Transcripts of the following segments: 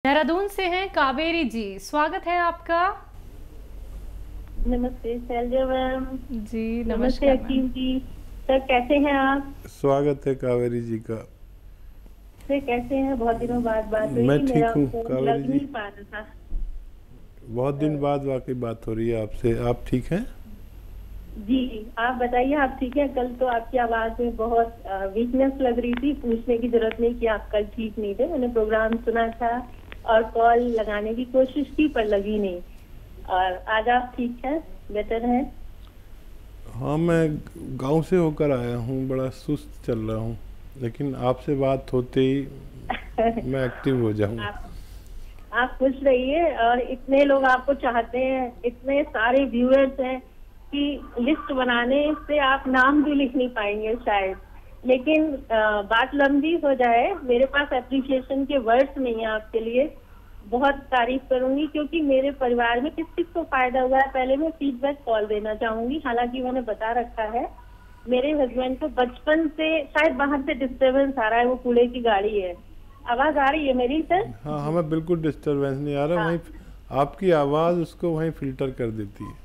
देहरादून से हैं कावेरी जी, स्वागत है आपका। नमस्ते शैलजा मैम। जी नमस्ते नमस्कार मैम। हकीम जी। सर कैसे हैं आप? स्वागत है कावेरी जी का। सर कैसे हैं? बहुत दिनों बाद बात मैं हुई, ठीक मेरा हूँ फोन कावेरी लग जी। नहीं पा रहा था। बहुत दिन बाद वाकई बात हो रही है आपसे। आप ठीक हैं? जी आप बताइए, आप ठीक हैं? कल तो आपकी आवाज में बहुत वीकनेस लग रही थी। पूछने की जरूरत नहीं कि आप कल ठीक नहीं थे। मैंने प्रोग्राम सुना था और कॉल लगाने की कोशिश की पर लगी नहीं। और आज आप ठीक हैं, बेटर हैं? हाँ, मैं गांव से होकर आया हूँ, बड़ा सुस्त चल रहा हूँ, लेकिन आपसे बात होते ही मैं एक्टिव हो जाऊँ। आप खुश रहिए। और इतने लोग आपको चाहते हैं, इतने सारे व्यूअर्स हैं कि लिस्ट बनाने से आप नाम भी लिख नहीं पाएंगे शायद। लेकिन बात लंबी हो जाए, मेरे पास एप्रिसिएशन के वर्ड्स नहीं है आपके लिए। बहुत तारीफ करूंगी क्योंकि मेरे परिवार में किस किस को फायदा हुआ है। पहले मैं फीडबैक कॉल देना चाहूंगी। हालांकि मैंने बता रखा है, मेरे हस्बैंड को बचपन से शायद बाहर से डिस्टर्बेंस आ रहा है, वो कूड़े की गाड़ी है। आवाज आ रही है मेरी सर? हाँ, हमें बिल्कुल डिस्टरबेंस नहीं आ रहा। हाँ। वहीं आपकी आवाज़ उसको वहीं फिल्टर कर देती है।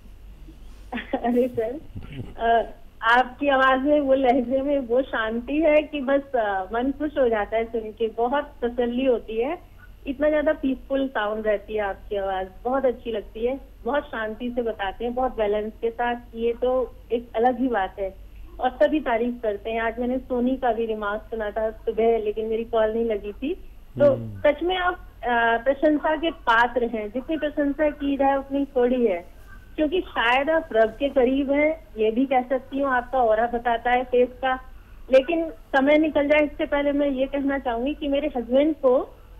अरे सर, आपकी आवाज में, वो लहजे में वो शांति है कि बस मन खुश हो जाता है सुन के। बहुत तसल्ली होती है। इतना ज्यादा पीसफुल साउंड रहती है आपकी आवाज, बहुत अच्छी लगती है। बहुत शांति से बताते हैं, बहुत बैलेंस के साथ। ये तो एक अलग ही बात है और सभी तारीफ करते हैं। आज मैंने सोनी का भी रिमार्क सुना था सुबह, लेकिन मेरी कॉल नहीं लगी थी। तो सच में आप प्रशंसा के पात्र हैं। जितनी प्रशंसा की जाए उतनी थोड़ी है, क्योंकि शायद आप रब के करीब हैं, ये भी कह सकती हूँ। आपका ऑरा बताता है फेस का। लेकिन समय निकल जाए इससे पहले मैं ये कहना चाहूंगी कि मेरे हस्बैंड को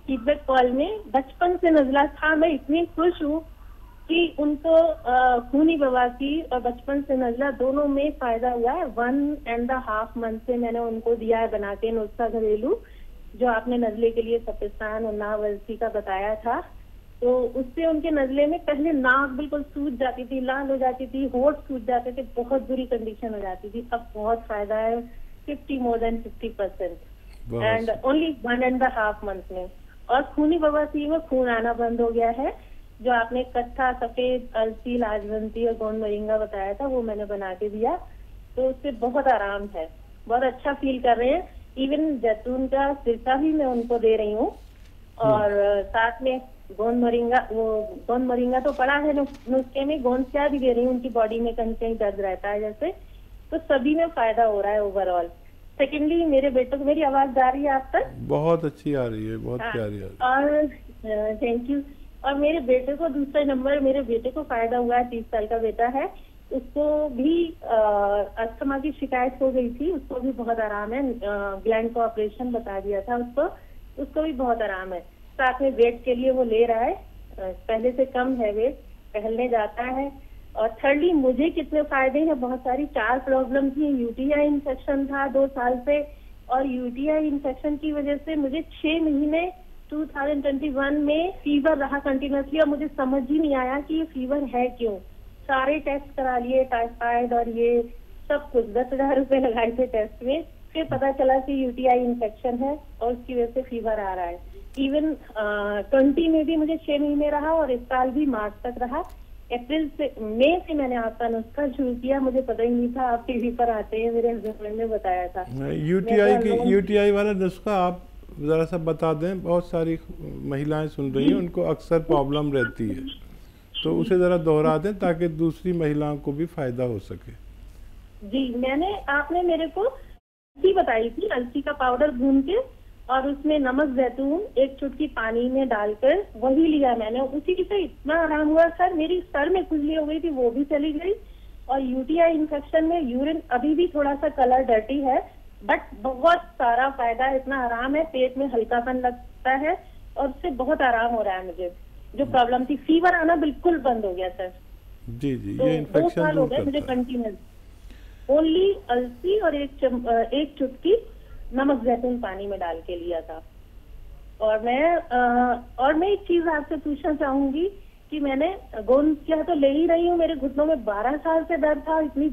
फीडबैक कॉल में बचपन से नजला था। मैं इतनी खुश हूँ कि उनको खूनी बवासीर और बचपन से नजला दोनों में फायदा हुआ है। 1.5 मंथ से मैंने उनको दिया है बना के नुस्खा घरेलू, जो आपने नजले के लिए सफेस्तान और नावलसी का बताया था। तो उससे उनके नजले में पहले नाक बिल्कुल सूज जाती थी, लाल हो जाती थी, होठ सूज जाते थे, बहुत बुरी कंडीशन हो जाती थी। अब बहुत फायदा है, 50% एंड ओनली 1.5 मंथ में। और खूनी बवासीर में खून आना बंद हो गया है। जो आपने कत्था, सफेद, अलसी, लाजवंती और गोंद मोरिंगा बताया था, वो मैंने बना के दिया। तो उससे बहुत आराम है, बहुत अच्छा फील कर रहे हैं। इवन जैतून का सिरका भी मैं उनको दे रही हूँ। और साथ में गोंद मोरिंगा, वो गोंद मोरिंगा तो पड़ा है नुस्खे में, गोंद क्या भी दे रही हूँ। उनकी बॉडी में कहीं कहीं दर्द रहता है जैसे, तो सभी में फायदा हो रहा है ओवरऑल। सेकेंडली, मेरे बेटे को, मेरी आवाज जा रही है आप तक? बहुत अच्छी आ रही है, बहुत प्यारी आ रही है। और थैंक यू। और मेरे बेटे को दूसरा नंबर, मेरे बेटे को फायदा हुआ है। 30 साल का बेटा है, उसको भी अस्थमा की शिकायत हो गई थी, उसको भी बहुत आराम है। ग्लैंड को ऑपरेशन बता दिया था उसको भी बहुत आराम है। साथ में वेट के लिए वो ले रहा है, पहले से कम है वेट, टहलने जाता है। और थर्डली, मुझे कितने फायदे हैं, बहुत सारी 4 प्रॉब्लम थी। यूटीआई इन्फेक्शन था 2 साल से, और यूटीआई इन्फेक्शन की वजह से मुझे 6 महीने 2021 में फीवर रहा कंटिन्यूसली, और मुझे समझ ही नहीं आया कि ये फीवर है क्यों। सारे टेस्ट करा लिए, टाइफाइड और ये सब कुछ, 10,000 रुपए लगाए थे टेस्ट में। फिर पता चला कि यूटीआई इन्फेक्शन है और उसकी वजह से फीवर आ रहा है। इवन 20 में भी मुझे 6 महीने रहा, और इस साल भी मार्च तक रहा। अप्रैल से, मई से मैंने आपका नुस्खा शुरू किया। मुझे पता ही नहीं था आप टीवी पर आते हैं, मेरे हस्बैंड ने बताया था। यूटीआई वाला नुस्खा आप जरा सा बता दें। बहुत सारी महिलाएं सुन रही हैं, उनको अक्सर प्रॉब्लम रहती है, तो उसे जरा दोहरा दें ताकि दूसरी महिलाओं को भी फायदा हो सके। जी, आपने मेरे को अलसी बताई थी, अलसी का पाउडर भून के और उसमें नमक, जैतून 1 चुटकी पानी में डालकर वही लिया मैंने। उसी से इतना आराम हुआ सर, मेरी सर में खुजली हो गई थी, वो भी चली गई। और यूटीआई इन्फेक्शन में यूरिन अभी भी थोड़ा सा कलर डर्टी है, बट बहुत सारा फायदा, इतना आराम है, पेट में हल्कापन लगता है और उससे बहुत आराम हो रहा है मुझे। जो प्रॉब्लम थी, फीवर आना बिल्कुल बंद हो गया सर। जी जी, तो ये इन्फेक्शन 2 साल हो गए मुझे कंटिन्यूस। ओनली अलसी और एक चुटकी नमक जैतून पानी में डाल के लिया था। और मैं एक चीज आपसे पूछना चाहूंगी कि मैंने गोंद क्या तो ले ही रही हूँ। मेरे घुटनों में 12 साल से दर्द था, इतनी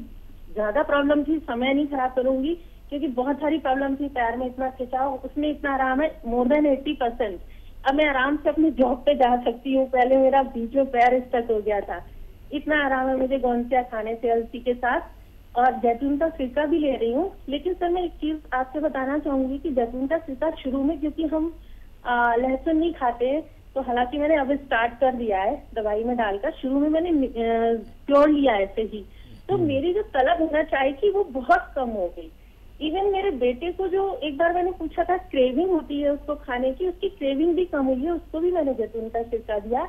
ज्यादा प्रॉब्लम थी, समय नहीं खराब करूंगी क्योंकि बहुत सारी प्रॉब्लम थी। पैर में इतना खिंचाव, उसमें इतना आराम है, मोर देन 80%। अब मैं आराम से अपनी जॉब पे जा सकती हूँ। पहले मेरा बीच में पैर स्टक हो गया था। इतना आराम है मुझे गोंसिया खाने से अलसी के साथ, और जैतून का सिरका भी ले रही हूँ। लेकिन सर मैं एक चीज आपसे बताना चाहूंगी कि जैतून का सिरका शुरू में, क्योंकि हम लहसुन नहीं खाते, तो हालांकि मैंने अब स्टार्ट कर दिया है दवाई में डालकर। शुरू में मैंने प्योर लिया ऐसे ही, तो मेरी जो तलब होना चाहिए थी वो बहुत कम हो गई। इवन मेरे बेटे को, जो एक बार मैंने पूछा था क्रेविंग होती है उसको खाने की, उसकी क्रेविंग भी कम हुई है। उसको भी मैंने जैतून का सिरका दिया,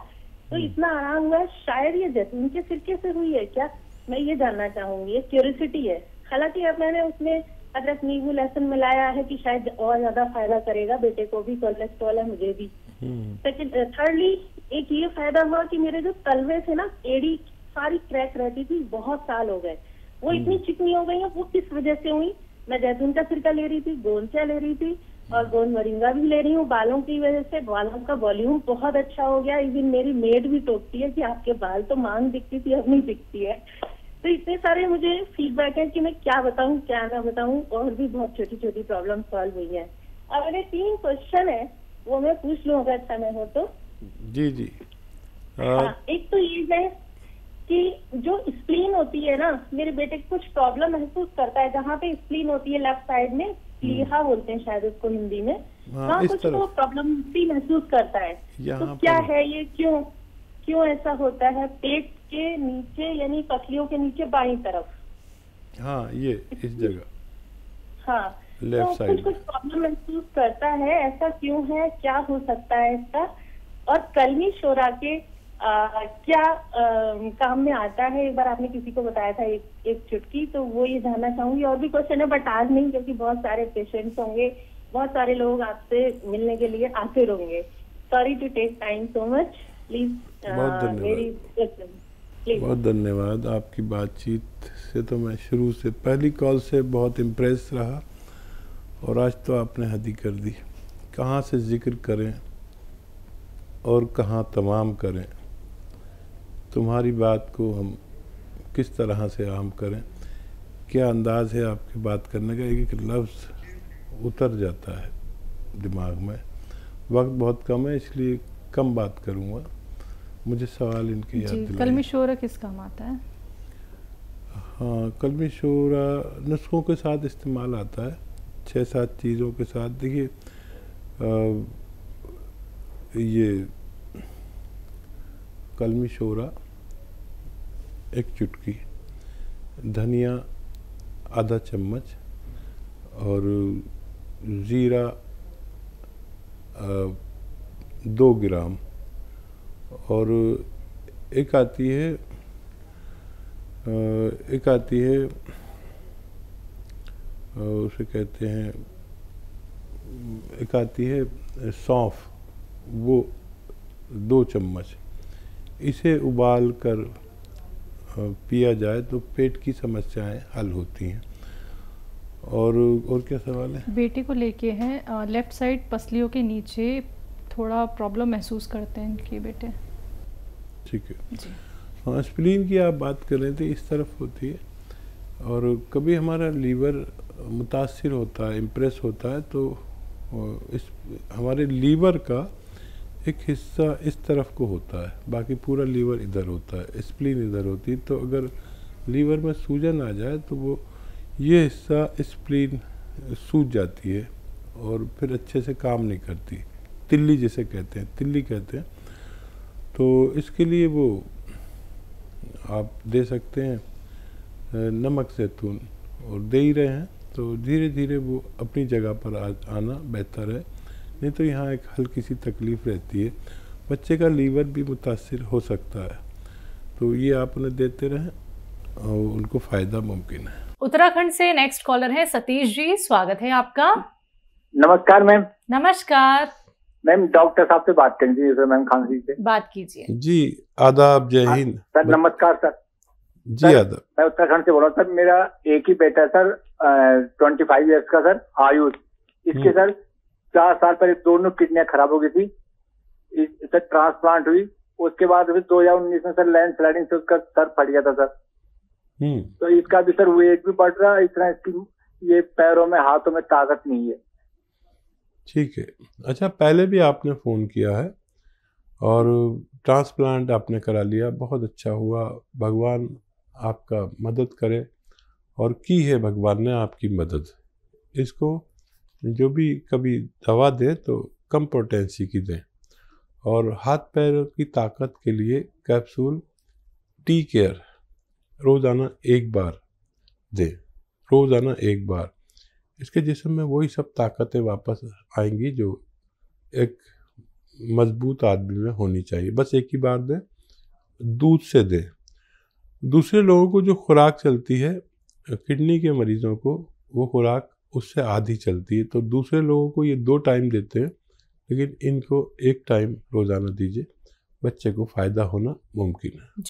तो इतना आराम हुआ है। शायद ये जैतून के सिरके से हुई है क्या, मैं ये जानना चाहूंगी। ये क्यूरियोसिटी है। हालांकि अब मैंने उसमें अदरक नींबू लहसुन मिलाया है कि शायद और ज्यादा फायदा करेगा। बेटे को भी कोलेस्ट्रॉल है, मुझे भी। सेकंड, थर्डली एक ये फायदा हुआ कि मेरे जो तलवे थे ना, एड़ी सारी क्रैक रहती थी, बहुत साल हो गए, वो इतनी चिकनी हो गई है। वो किस वजह से हुई? मैं जैतून का सिरका ले रही थी, गोंसिया ले रही थी, और गोंद मोरिंगा भी ले रही हूँ। बालों की वजह से बालों का वॉल्यूम बहुत अच्छा हो गया। इवन मेरी मेड भी टोकती है कि आपके बाल तो मांग दिखती थी, अब नहीं दिखती है। तो इतने सारे मुझे फीडबैक है कि मैं क्या बताऊं क्या ना बताऊं, और भी बहुत छोटी छोटी प्रॉब्लम सॉल्व हुई है। अब मेरे 3 क्वेश्चन है, वो मैं पूछ लूं अगर समय हो तो। जी जी। हाँ, एक तो ये है कि जो स्प्लीन होती है ना, मेरे बेटे को कुछ प्रॉब्लम महसूस करता है जहाँ पे स्प्लीन होती है लेफ्ट साइड में, प्लीहा बोलते हैं शायद उसको हिंदी में। वहाँ कुछ तो प्रॉब्लम भी महसूस करता है। तो क्या है ये, क्यों ऐसा होता है? पेट के नीचे, यानी पसलियों के नीचे बाईं तरफ। हाँ, ये इस जगह। हाँ, लेफ्ट तो साइड कुछ प्रॉब्लम महसूस करता है। ऐसा क्यों है, क्या हो सकता है इसका? और कलमी शोरा के क्या काम में आता है? एक बार आपने किसी को बताया था एक चुटकी, तो वो ये जानना चाहूंगी। और भी क्वेश्चन है बट आज नहीं, क्योंकि बहुत सारे पेशेंट्स होंगे, बहुत सारे लोग आपसे मिलने के लिए आते रहेंगे। Sorry to take time so much, please. बहुत धन्यवाद। बहुत धन्यवाद। आपकी बातचीत से तो मैं शुरू से, पहली कॉल से बहुत इम्प्रेस रहा, और आज तो आपने हद ही कर दी। कहाँ से जिक्र करें और कहाँ तमाम करें, तुम्हारी बात को हम किस तरह से आम करें। क्या अंदाज है आपकी बात करने का, एक एक लफ्ज़ उतर जाता है दिमाग में। वक्त बहुत कम है, इसलिए कम बात करूँगा। मुझे सवाल इनके याद दिलाएं। कलमी शोरा किस काम आता है? हाँ, कलमी शोरा नुस्खों के साथ इस्तेमाल आता है, 6-7 चीज़ों के साथ। देखिए, ये कलमी शोरा एक चुटकी, धनिया आधा चम्मच, और ज़ीरा 2 ग्राम, और एक आती है उसे कहते हैं, एक आती है सौंफ, वो 2 चम्मच। इसे उबाल कर पिया जाए तो पेट की समस्याएं हल होती हैं। और क्या सवाल है? बेटे को लेके हैं, लेफ्ट साइड पसलियों के नीचे थोड़ा प्रॉब्लम महसूस करते हैं इनके बेटे। ठीक है जी। हाँ, स्प्लीन की आप बात कर रहे थे, इस तरफ होती है, और कभी हमारा लीवर मुतासिर होता है, इम्प्रेस होता है, तो इस हमारे लीवर का एक हिस्सा इस तरफ को होता है, बाकी पूरा लीवर इधर होता है, स्प्लीन इधर होती है। तो अगर लीवर में सूजन आ जाए तो वो ये हिस्सा स्प्लीन सूज जाती है, और फिर अच्छे से काम नहीं करती, तिल्ली जिसे कहते हैं, तिल्ली कहते हैं। तो इसके लिए वो आप दे सकते हैं नमक ज़ैतून, और दे ही रहे हैं, तो धीरे धीरे वो अपनी जगह पर आना बेहतर है। नहीं तो यहाँ एक हल्की सी तकलीफ़ रहती है, बच्चे का लीवर भी मुतासिर हो सकता है। तो ये आप उन्हें देते रहें और उनको फ़ायदा मुमकिन है। उत्तराखंड से नेक्स्ट कॉलर है सतीश जी, स्वागत है आपका। नमस्कार मैम। नमस्कार मैम, डॉक्टर साहब से बात करेंगे सर, मैम खांसी से बात कीजिए। जी, आदाब, जय हिंद सर। नमस्कार सर। जी आदाब। मैं उत्तराखंड से बोल रहा हूँ सर। मेरा एक ही बेटा है सर, 25 ईयर्स का सर, आयुष। इसके सर 4 साल पहले दोनों किडनियां खराब हो गई थी, सर ट्रांसप्लांट हुई। उसके बाद फिर 2019 में सर लैंड स्लाइडिंग से उसका सर फट गया था सर। तो इसका भी सर वेट भी बढ़ रहा है, इतना इसकी ये पैरों में हाथों में ताकत नहीं है। ठीक है। अच्छा, पहले भी आपने फ़ोन किया है और ट्रांसप्लांट आपने करा लिया, बहुत अच्छा हुआ, भगवान आपका मदद करे, और की है भगवान ने आपकी मदद। इसको जो भी कभी दवा दें तो कम पोटेंसी की दें, और हाथ पैर की ताकत के लिए कैप्सूल टी केयर रोज़ाना 1 बार दें, रोज़ाना 1 बार। इसके जिस्म में वही सब ताकतें वापस आएंगी जो एक मजबूत आदमी में होनी चाहिए। बस 1 ही बार दें, दूध से दें। दूसरे लोगों को जो खुराक चलती है, किडनी के मरीजों को वो खुराक उससे आधी चलती है, तो दूसरे लोगों को ये 2 टाइम देते हैं, लेकिन इनको 1 टाइम रोज़ाना दीजिए, बच्चे को फ़ायदा होना मुमकिन है।